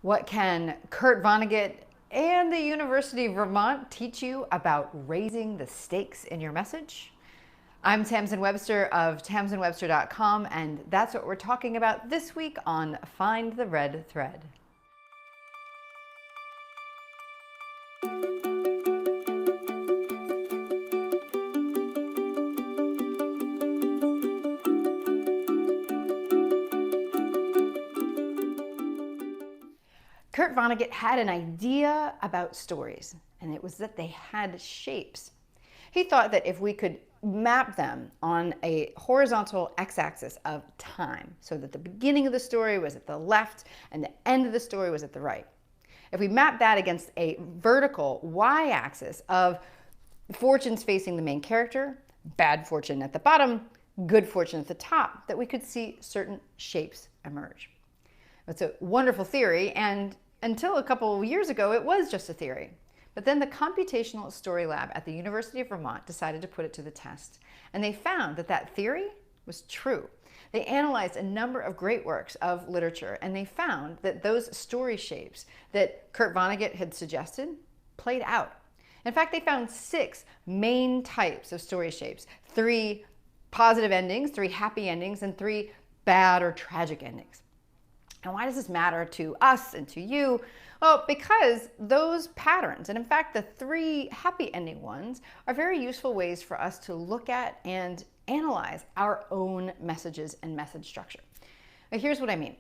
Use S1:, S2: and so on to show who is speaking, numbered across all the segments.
S1: What can Kurt Vonnegut and the University of Vermont teach you about raising the stakes in your message? I'm Tamsen Webster of tamsenwebster.com, and that's what we're talking about this week on Find the Red Thread. Kurt Vonnegut had an idea about stories, and it was that they had shapes. He thought that if we could map them on a horizontal x-axis of time, so that the beginning of the story was at the left and the end of the story was at the right. If we map that against a vertical y-axis of fortunes facing the main character, bad fortune at the bottom, good fortune at the top, that we could see certain shapes emerge. It's a wonderful theory, and until a couple of years ago, it was just a theory. But then the Computational Story Lab at the University of Vermont decided to put it to the test, and they found that that theory was true. They analyzed a number of great works of literature, and they found that those story shapes that Kurt Vonnegut had suggested played out. In fact, they found 6 main types of story shapes: 3 positive endings, 3 happy endings, and 3 bad or tragic endings. And why does this matter to us and to you? Well, because those patterns, and in fact the 3 happy ending ones, are very useful ways for us to look at and analyze our own messages and message structure. Now, here's what I mean.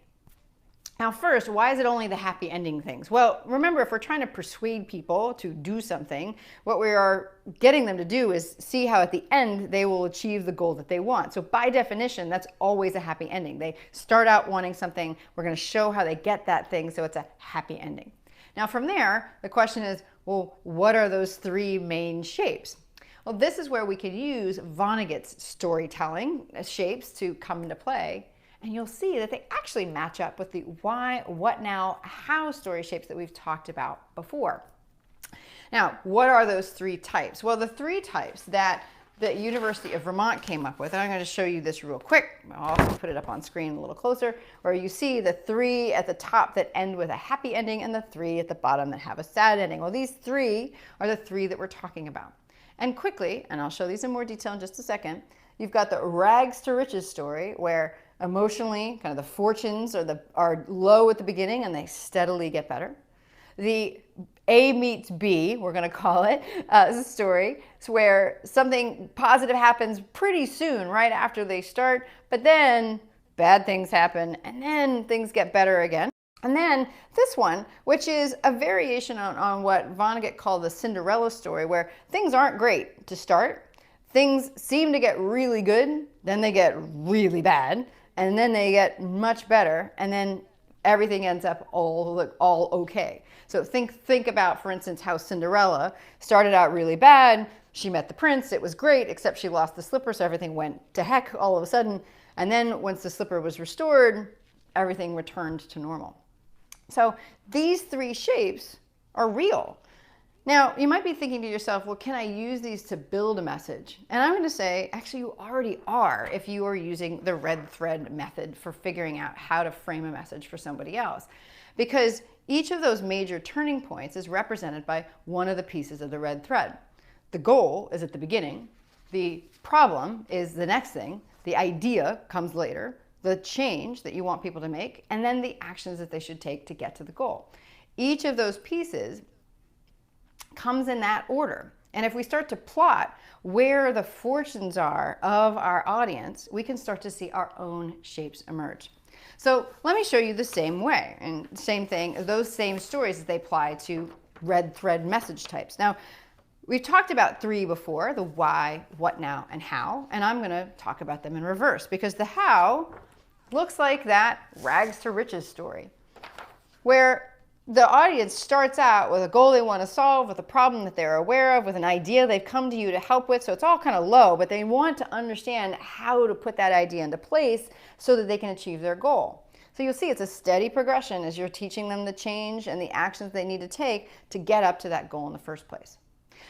S1: Now first, why is it only the happy ending things? Well, remember, if we're trying to persuade people to do something, what we are getting them to do is see how at the end they will achieve the goal that they want. So by definition, that's always a happy ending. They start out wanting something, we're going to show how they get that thing, so it's a happy ending. Now from there, the question is, well, what are those 3 main shapes? Well, this is where we could use Vonnegut's storytelling shapes to come into play. And you'll see that they actually match up with the why, what now, how story shapes that we've talked about before. Now, what are those 3 types? Well, the 3 types that the University of Vermont came up with, and I'm going to show you this real quick. I'll also put it up on screen a little closer, where you see the 3 at the top that end with a happy ending and the 3 at the bottom that have a sad ending. Well, these 3 are the 3 that we're talking about. And quickly, and I'll show these in more detail in just a second, you've got the rags to riches story, where emotionally, kind of the fortunes are low at the beginning and they steadily get better. The A meets B, we're going to call it, story. It's where something positive happens pretty soon, right after they start, but then bad things happen and then things get better again. And then this one, which is a variation on what Vonnegut called the Cinderella story, where things aren't great to start. Things seem to get really good, then they get really bad, and then they get much better, and then everything ends up all okay. So think about, for instance, how Cinderella started out really bad. She met the prince, it was great, except she lost the slipper, so everything went to heck all of a sudden. And then once the slipper was restored, everything returned to normal. So these 3 shapes are real. Now, you might be thinking to yourself, well, can I use these to build a message? And I'm going to say, actually, you already are if you are using the red thread method for figuring out how to frame a message for somebody else. Because each of those major turning points is represented by one of the pieces of the red thread. The goal is at the beginning. The problem is the next thing. The idea comes later. The change that you want people to make, and then the actions that they should take to get to the goal. Each of those pieces comes in that order. And if we start to plot where the fortunes are of our audience, we can start to see our own shapes emerge. So let me show you the same way, and same thing, those same stories as they apply to red thread message types. Now, we've talked about 3 before, the why, what now, and how, and I'm going to talk about them in reverse, because the how looks like that rags to riches story, where the audience starts out with a goal they want to solve, with a problem that they're aware of, with an idea they've come to you to help with. So it's all kind of low, but they want to understand how to put that idea into place so that they can achieve their goal. So you'll see it's a steady progression as you're teaching them the change and the actions they need to take to get up to that goal in the first place.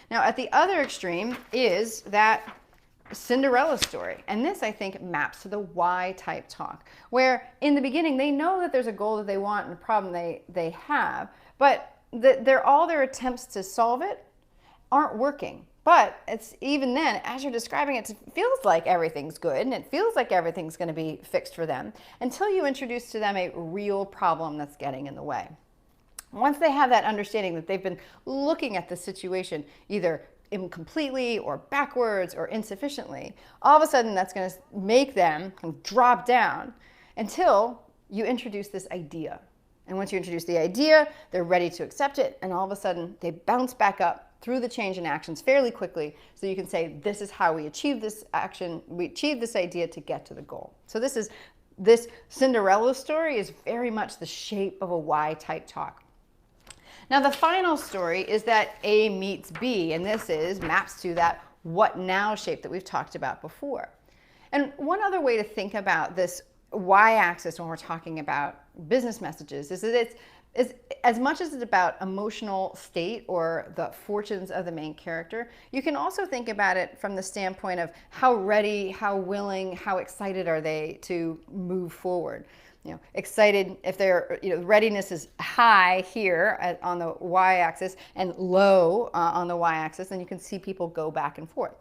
S1: Now, at the other extreme is that Cinderella story. And this, I think, maps to the why-type talk, where in the beginning they know that there's a goal that they want and a problem they have, but all their attempts to solve it aren't working. But it's even then, as you're describing it, it feels like everything's good and it feels like everything's going to be fixed for them until you introduce to them a real problem that's getting in the way. Once they have that understanding that they've been looking at the situation either incompletely or backwards or insufficiently, all of a sudden that's going to make them drop down until you introduce this idea. And once you introduce the idea, they're ready to accept it, and all of a sudden they bounce back up through the change in actions fairly quickly, so you can say, this is how we achieve this action, we achieve this idea to get to the goal. So this Cinderella story is very much the shape of a why-type talk. Now the final story is that A meets B, and this maps to that what now shape that we've talked about before. And one other way to think about this y-axis when we're talking about business messages is that it's as much as it's about emotional state or the fortunes of the main character, you can also think about it from the standpoint of how ready, how willing, how excited are they to move forward. Excited if their readiness is high here on the y-axis and low on the y-axis, then you can see people go back and forth.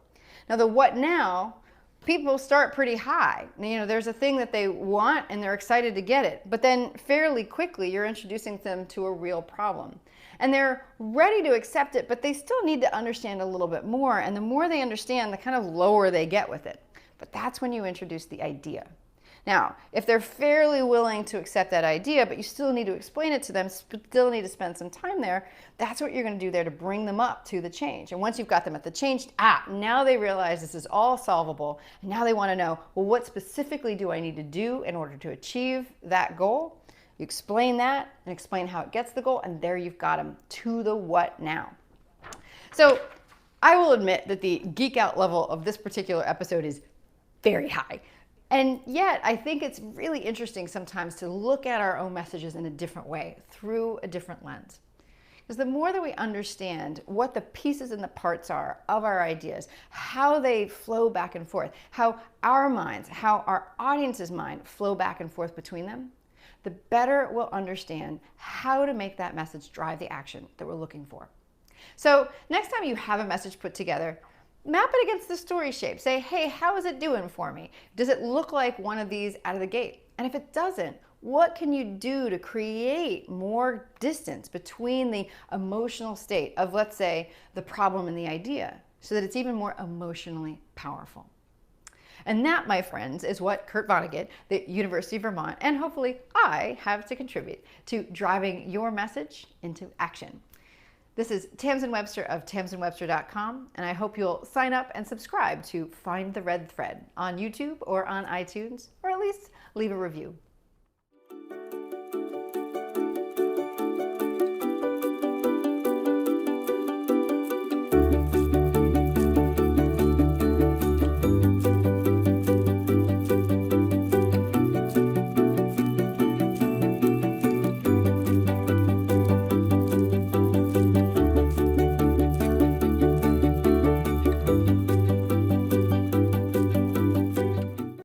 S1: Now the what now, people start pretty high. There's a thing that they want and they're excited to get it, but then fairly quickly you're introducing them to a real problem. And they're ready to accept it, but they still need to understand a little bit more, and the more they understand, the kind of lower they get with it. But that's when you introduce the idea. Now, if they're fairly willing to accept that idea, but you still need to explain it to them, still need to spend some time there, that's what you're going to do there to bring them up to the change. And once you've got them at the change, now they realize this is all solvable. And now they want to know, well, what specifically do I need to do in order to achieve that goal? You explain that and explain how it gets the goal, and there you've got them to the what now. So I will admit that the geek out level of this particular episode is very high. And yet, I think it's really interesting sometimes to look at our own messages in a different way, through a different lens. Because the more that we understand what the pieces and the parts are of our ideas, how they flow back and forth, how our minds, how our audience's mind flow back and forth between them, the better we'll understand how to make that message drive the action that we're looking for. So next time you have a message put together, map it against the story shape. Say, hey, how is it doing for me? Does it look like one of these out of the gate? And if it doesn't, what can you do to create more distance between the emotional state of, let's say, the problem and the idea, so that it's even more emotionally powerful? And that, my friends, is what Kurt Vonnegut, the University of Vermont, and hopefully I have to contribute to driving your message into action. This is Tamsen Webster of tamsenwebster.com, and I hope you'll sign up and subscribe to Find the Red Thread on YouTube or on iTunes, or at least leave a review.